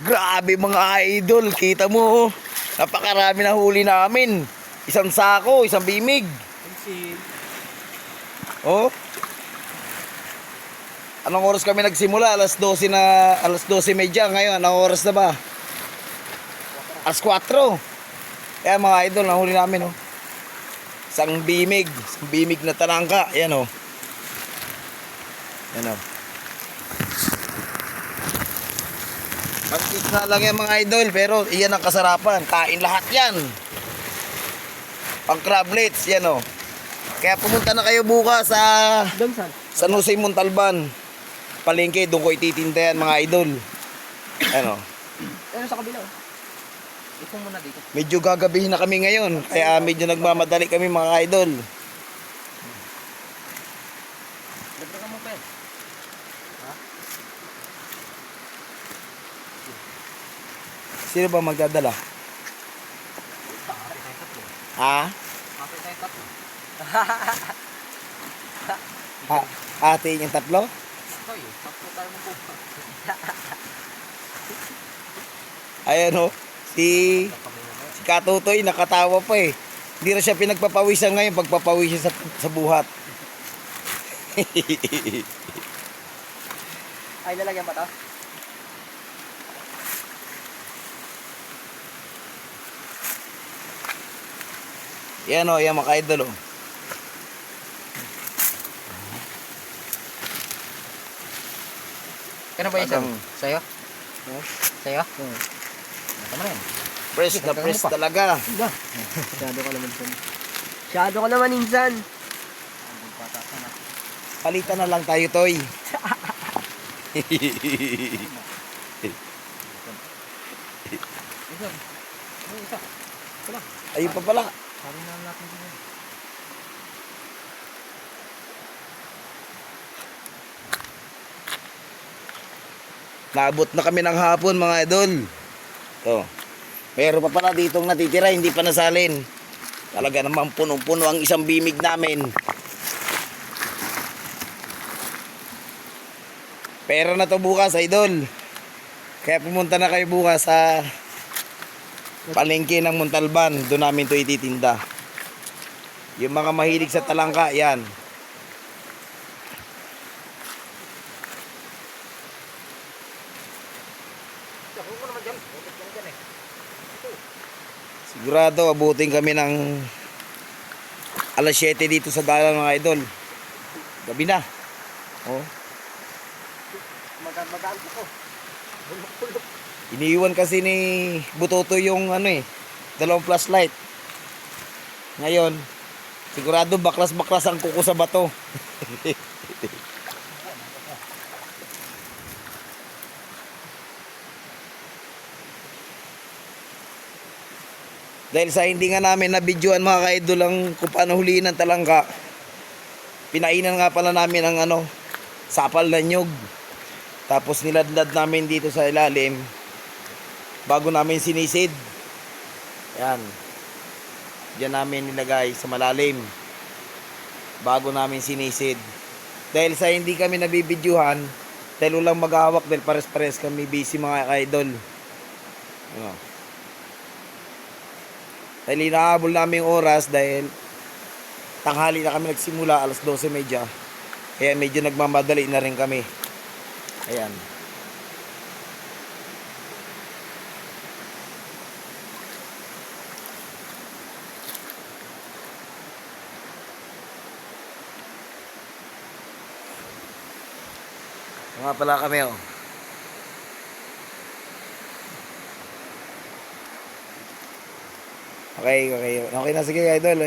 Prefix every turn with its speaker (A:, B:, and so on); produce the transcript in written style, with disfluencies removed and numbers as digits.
A: Grabe mga idol, kita mo oh. Napakarami na huli namin. Isang sako, isang bimig. Oh. Anong oras kami nagsimula? Alas 12:30 ngayon. Anong oras na ba? Alas 4. Kaya mga idol, nahuli namin oh. Isang bimig na talangka. Ayan oh. Ayan oh. Magkit na lang yan mga idol, pero iyan ang kasarapan. Kain lahat yan. Pang crablets, yan o. Kaya pumunta na kayo bukas sa San Jose Montalban. Palengke, doon ko ititinda yan mga idol. Yan o.
B: Ano sa kabila? Ito muna dito.
A: Medyo gagabihin na kami ngayon. Kaya medyo nagmamadali kami mga idol.
B: Dagdagan mo pa eh. Ha?
A: Sino ba magdadala? Ha? Ate yung tatlo? Ayan o. Si Katutoy nakatawa pa eh. Hindi na siya pinagpapawisan ngayon pagpapawisan sa buhat.
B: Ay, lalagyan pa to?
A: Yan o, yan mga idol o.
B: Kano ba isa? Sa'yo? Sa'yo? Tama na yan.
A: Fresh na fresh talaga.
B: Masyado ka naman insan. Masyado ka naman insan.
A: Palitan na lang tayo, Toy. Ayun pa pala.
B: Sabi na natin din.
A: Naabot na kami ng hapon mga idol. To. Pero pa pala ditong natitira, hindi pa nasalin. Talaga namang punong-puno ang isang bimig namin. Pero na to bukas, idol. Kaya pumunta na kayo bukas sa palengke ng Montalban. Doon namin to ititinda. Yung mga mahilig sa talangka, yan. Sigurado abutin kami ng alas 7 dito sa dalan mga idol. Gabi na. Oh.
B: Magaan ko.
A: Iniiwan kasi ni Butoto yung ano eh, 2 flashlight. Ngayon, sigurado baklas-baklas ang kuko sa bato. Dahil sa hindi nga namin na-videoan mga ka-idol ang kung paano huliin ng talangka, pinainan nga pala namin ang ano, sapal na nyug. Tapos niladlad namin dito sa ilalim bago namin sinisid. Yan. Diyan namin nilagay sa malalim bago namin sinisid. Dahil sa hindi kami nabibidyohan, dahil walang maghahawak dahil pares-pares kami busy mga ka-idol. Ano? Dahil inaabol namin yung oras dahil tanghali na kami nagsimula alas 12:30. Kaya medyo nagmamadali na rin kami. Ayan. Nga pala kami oh. Okay na sige idol.